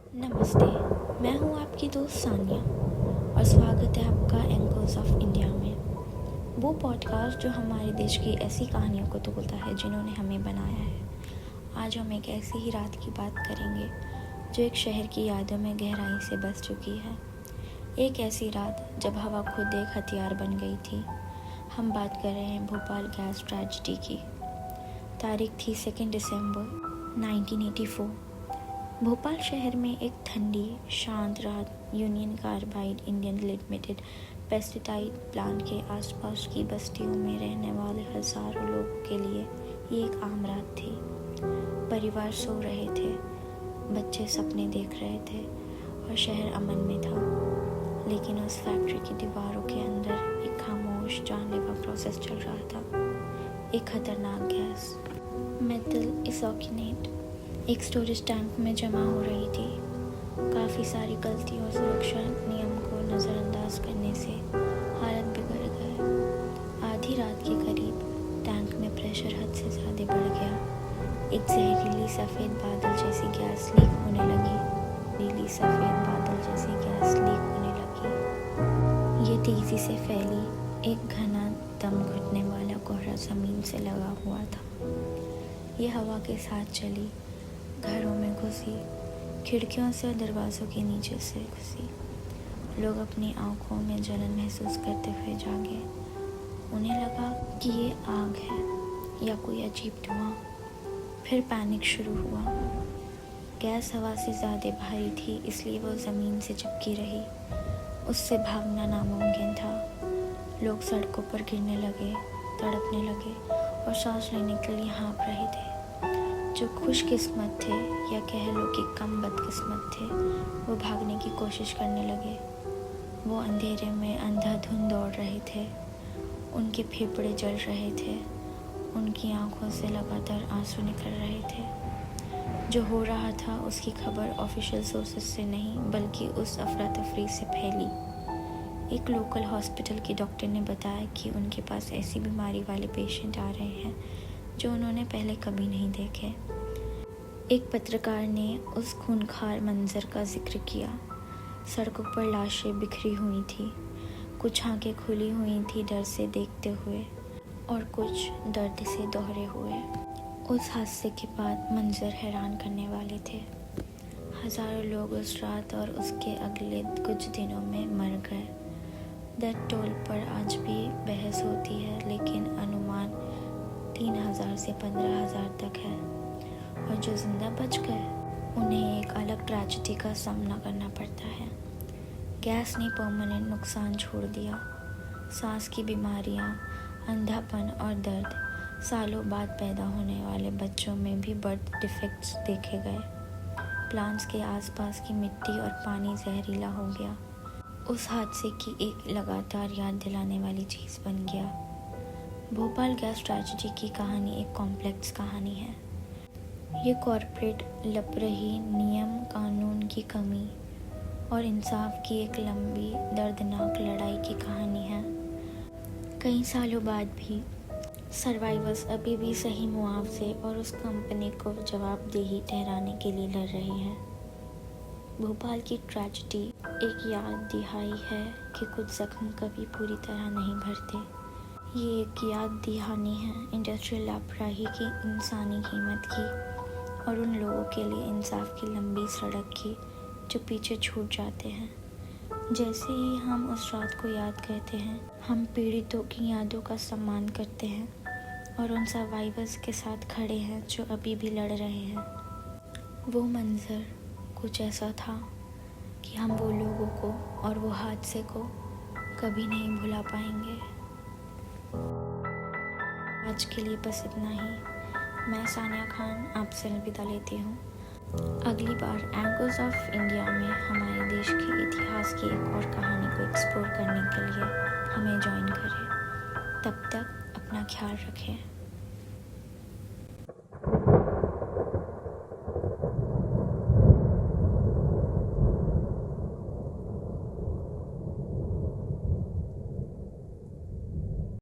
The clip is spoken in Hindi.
नमस्ते। मैं हूँ आपकी दोस्त सानिया और स्वागत है आपका एंकर्स ऑफ इंडिया में, वो पॉडकास्ट जो हमारे देश की ऐसी कहानियों को तोड़ता है जिन्होंने हमें बनाया है। आज हम एक ऐसी ही रात की बात करेंगे जो एक शहर की यादों में गहराई से बस चुकी है। एक ऐसी रात जब हवा खुद एक हथियार बन गई थी। हम बात कर रहे हैं भोपाल गैस ट्रेजेडी की। तारीख थी 2 दिसंबर 1984। भोपाल शहर में एक ठंडी शांत रात union carbide Indian limited pesticide plant के आसपास की बस्तियों में रहने वाले हज़ारों लोगों के लिए ये एक आम रात थी। परिवार सो रहे थे, बच्चे सपने देख रहे थे और शहर अमन में था। लेकिन उस फैक्ट्री की दीवारों के अंदर एक खामोश जानलेवा प्रोसेस चल रहा था। एक खतरनाक गैस मेटल इसोकिनेट एक स्टोरेज टैंक में जमा हो रही थी। काफ़ी सारी गलतियों और सुरक्षा नियम को नज़रअंदाज करने से हालत बिगड़ गए। आधी रात के करीब टैंक में प्रेशर हद से ज़्यादा बढ़ गया। एक जहरीली सफ़ेद बादल जैसी गैस लीक होने लगी। ये तेज़ी से फैली। एक घना दम घुटने वाला कोहरा ज़मीन से लगा हुआ था। ये हवा के साथ चली, घरों में घुसी, खिड़कियों से और दरवाज़ों के नीचे से घुसी। लोग अपनी आंखों में जलन महसूस करते हुए जागे। उन्हें लगा कि ये आग है या कोई अजीब धुआं। फिर पैनिक शुरू हुआ। गैस हवा से ज़्यादा भारी थी, इसलिए वो ज़मीन से चिपकी रही। उससे भागना नामुमकिन था। लोग सड़कों पर गिरने लगे, तड़पने लगे और सांस लेने के लिए हाँफ रहे थे। जो खुशकिस्मत थे या कह लो कि कम बदकिस्मत थे, वो भागने की कोशिश करने लगे। वो अंधेरे में अंधाधुंध दौड़ रहे थे। उनके फेफड़े जल रहे थे। उनकी आंखों से लगातार आंसू निकल रहे थे। जो हो रहा था उसकी खबर ऑफिशियल सोर्सेज से नहीं बल्कि उस अफरा तफरी से फैली। एक लोकल हॉस्पिटल के डॉक्टर ने बताया कि उनके पास ऐसी बीमारी वाले पेशेंट आ रहे हैं जो उन्होंने पहले कभी नहीं देखे। एक पत्रकार ने उस खूंखार मंजर का जिक्र किया। सड़कों पर लाशें बिखरी हुई थी। कुछ आंखें खुली हुई थी डर से देखते हुए और कुछ दर्द से दोहरे हुए। उस हादसे के बाद मंजर हैरान करने वाले थे। हज़ारों लोग उस रात और उसके अगले कुछ दिनों में मर गए। डेथ टोल पर आज भी बहस होती है, लेकिन अनुमान 3,000 से 15,000 तक है। और जो जिंदा बच गए उन्हें एक अलग ट्रेजेडी का सामना करना पड़ता है। गैस ने परमानेंट नुकसान छोड़ दिया। सांस की बीमारियां, अंधापन और दर्द। सालों बाद पैदा होने वाले बच्चों में भी बर्थ डिफेक्ट्स देखे गए। प्लांट्स के आसपास की मिट्टी और पानी जहरीला हो गया। उस हादसे की एक लगातार याद दिलाने वाली चीज़ बन गया। भोपाल गैस ट्रेजेडी की कहानी एक कॉम्प्लेक्स कहानी है। ये कॉरपोरेट लापरवाही, नियम कानून की कमी और इंसाफ की एक लंबी दर्दनाक लड़ाई की कहानी है। कई सालों बाद भी सर्वाइवर्स अभी भी सही मुआवजे और उस कंपनी को जवाबदेही ठहराने के लिए लड़ रहे हैं। भोपाल की ट्रेजेडी एक याद दहाई है कि कुछ जख्म कभी पूरी तरह नहीं भरते। ये एक याद दहानी है इंडस्ट्रियल लापरवाही की, इंसानी कीमत की और उन लोगों के लिए इंसाफ की लंबी सड़क की जो पीछे छूट जाते हैं। जैसे ही हम उस रात को याद करते हैं, हम पीड़ितों की यादों का सम्मान करते हैं और उन सर्वाइवर्स के साथ खड़े हैं जो अभी भी लड़ रहे हैं। वो मंजर कुछ ऐसा था कि हम वो लोगों को और वो हादसे को कभी नहीं भुला पाएंगे। आज के लिए बस इतना ही। मैं सानिया खान आपसे अलविदा लेती हूँ। अगली बार एंकर्स ऑफ इंडिया में हमारे देश के इतिहास की एक और कहानी को एक्सप्लोर करने के लिए हमें ज्वाइन करें। तब तक अपना ख्याल रखें।